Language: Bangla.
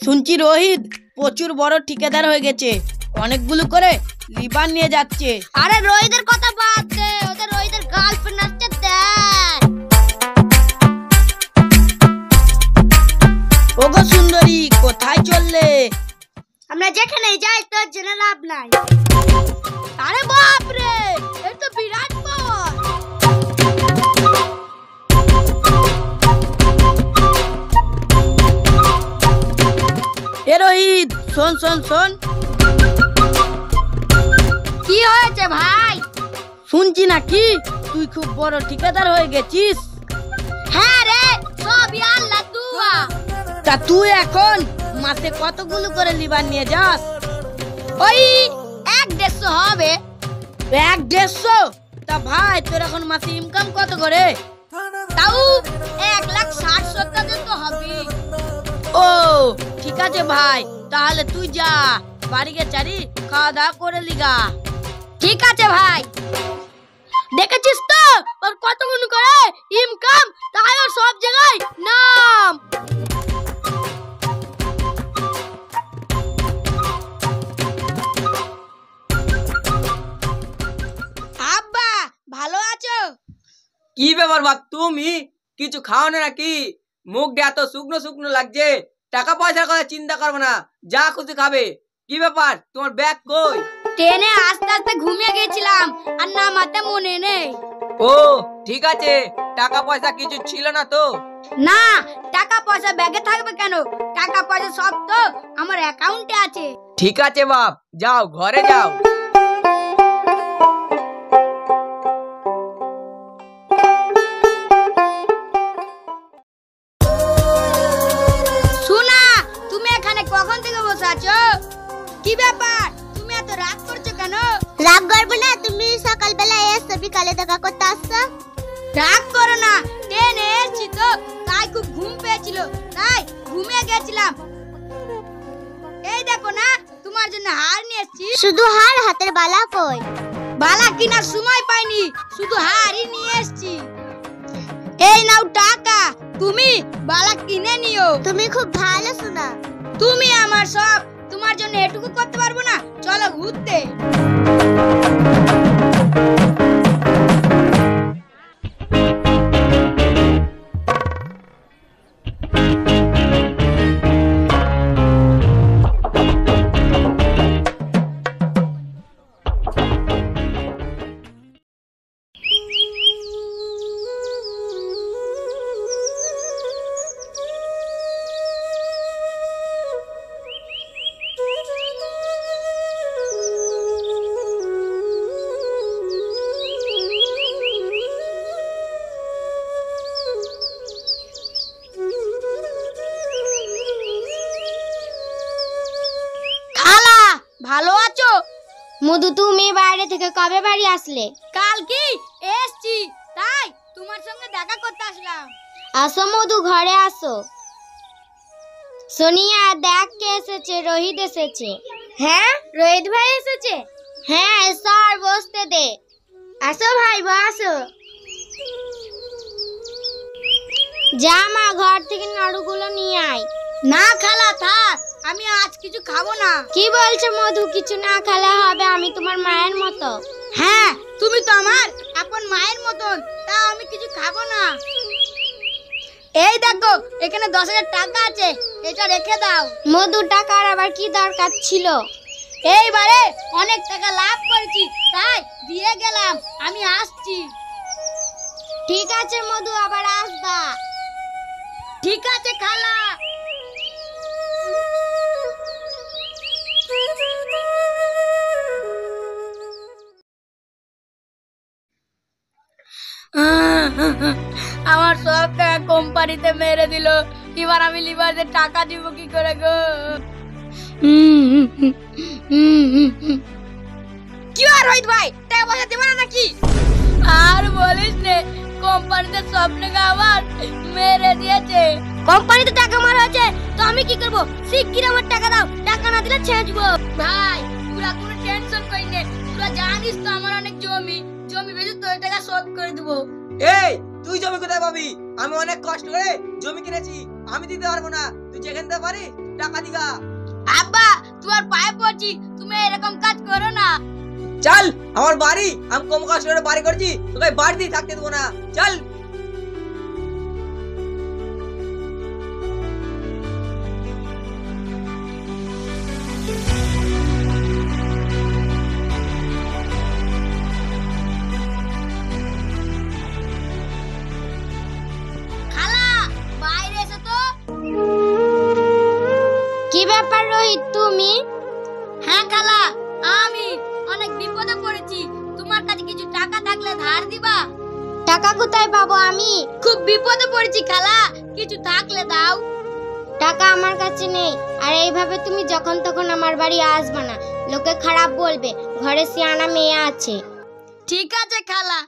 শুনছি রোহিত প্রচুর বড় ঠিকাদার হয়ে গেছে, অনেকগুলো করে লিভার নিয়ে যাচ্ছে। আরে রোহিতের কথা বাদ দে, ওদের রোহিতের গার্লফ্রেন্ড আসছে দেখ। ওগো সুন্দরী, কোথায় চললে? আমরা যেখানে যাই তোর জন্য লাভ নাই। আরে বাপ রে, এই তো বিরাট পাওয়ার। এ রোহিত, শোন শোন শোন। কি হয়েছে ভাই? শুনছি নাকি তুই খুব বড় ঠিকাদার হয়ে গেছিস। হ্যাঁ রে, সবই আল্লাহ দুয়া। তা তুই এখন মাসে কতগুলো করে লিভার নিয়ে যাস? ওই 1-150 হবে। 1-150? তা ভাই তোর এখন মাসে ইনকাম কত করে? তাও 1,60,70 তো হবে। ও ঠিক আছে ভাই, তাহলে তুই যা, বাড়িকে চারি খাওয়া দাওয়া করে লিগা। ঠিক আছে ভাই। দেখেছিস তো ওর কতগুলো করে ইনকাম, তাই ওর সব জায়গায় নাম। আব্বা ভালো আছো? কি ব্যাপার বাপ, তুমি কিছু খাও না নাকি? মুখটা এত শুকনো শুকনো লাগছে। টাকা পয়সার কথা চিন্তা করবো না, যা খুশি খাবে। কি ব্যাপার, তোমার ব্যাগ কই? ট্রেনে আস্তে আস্তে ঘুমিয়ে গেছিলাম আর নামাতে মনে নেই। ও ঠিক আছে, টাকা পয়সা কিছু ছিল না তো? না, টাকা পয়সা ব্যাগে থাকবে কেন? টাকা পয়সা সব তো আমার অ্যাকাউন্টে আছে। ঠিক আছে বাপ, যাও ঘরে যাও। শোনা, তুমি এখানে কখন থেকে বসে আছো? কি ব্যাপার, তুমি এত রাগ করছো কেন? রাগ করবো না, তুমি সকালবেলা এসে বিকালে দেখা করতে আসছো। রাগ করো না, ট্রেনে এসেছি তো তাই খুব ঘুম পেয়েছিল, তাই ঘুমিয়ে গেছিলাম। এই দেখো না, তোমার জন্য হার নিয়ে এসেছি। শুধু হার, হাতের বালা কই? বালা কেনার সময় পাইনি, শুধু হারই নিয়ে এসেছি। এই নাও টাকা, তুমি বালা কিনে নিও। তুমি খুব ভালো শোনা। তুমি আমার সব, তোমার জন্য এটুকু করতে পারবো না? চলো ঘুরতে। ভালো আছো? মধু, তুমি বাইরে থেকে কবে বাড়ি আসলে? কাল কি এসছি, তাই তোমার সঙ্গে দেখা করতে আসলাম। আসো মধু, ঘরে আসো। সোনিয়া দেখ কে এসেছে, রোহিত এসেছে। হ্যাঁ, রোহিত ভাই এসেছে। হ্যাঁ, স্যার বসতে দে। আসো ভাই, বসো। যা মা, ঘর থেকে নাড়ুগুলো নিয়ে আয়। না খালা থাক, আমি আজ কিছু খাবো না। কি বলছো মধু, কিছু না খেলে হবে? আমি তোমার মায়ের মতো। হ্যাঁ, তুমি তো আমার আপন মায়ের মতন, তা আমি কিছু খাবো না। এই দেখো, এখানে 10,000 টাকা আছে, এটা রেখে দাও। মধু, টাকার আবার কি দরকার ছিল? এইবারে অনেক টাকা লাভ করেছি, তাই দিয়ে গেলাম, আমি আসছি। ঠিক আছে মধু, আবার আসবা। ঠিক আছে খালা। আমার সব টাকা কোম্পানিতে মেরে দিল, এবার আমি লিভারদের টাকা দিব কি করে গো? কি আর রোহিত ভাই, টাকা পয়সা দেব না নাকি? আর বলিস নে, কোম্পানিতে সব টাকা আমার মেরে দিয়েছে। কোম্পানিতে টাকা মারা আছে তো আমি কি করব? শিগগির আমার টাকা দাও, টাকা না দিলে ছেঁচবো। ভাই পুরা কোনো টেনশন কই নে, পুরা জানিস তো আমার অনেক জমি বেচে তোর টাকা শোধ করে দেব। এই তুই জমি কোথায় পাবি? আমি অনেক কষ্ট করে জমি কিনেছি, আমি দিতে পারবো না, তুই যেখান থেকে পারি টাকা দিগা। আব্বা তোমার পায়ে পড়ছি, তুমি এরকম কাজ করো না। চল আমার বাড়ি, আমি কম কষ্ট করে বাড়ি করছি, তোকে বাড়িতেই থাকতে দেবো না, চল। খালা বাইরে এসো তো। কি ব্যাপার রোহিত তুমি? হ্যাঁ খালা, আমি অনেক বিপদে পড়েছি, তোমার কাছে কিছু টাকা থাকলে ধার দিবা? টাকা কোথায় পাবো আমি? খুব বিপদে পড়েছি খালা, কিছু থাকলে দাও। টাকা আমার কাছে নেই, আর এইভাবে তুমি যখন তখন আমার বাড়ি আসবে না, লোকে খারাপ বলবে, ঘরে সিয়ানা মেয়ে আছে। ঠিক আছে খালা।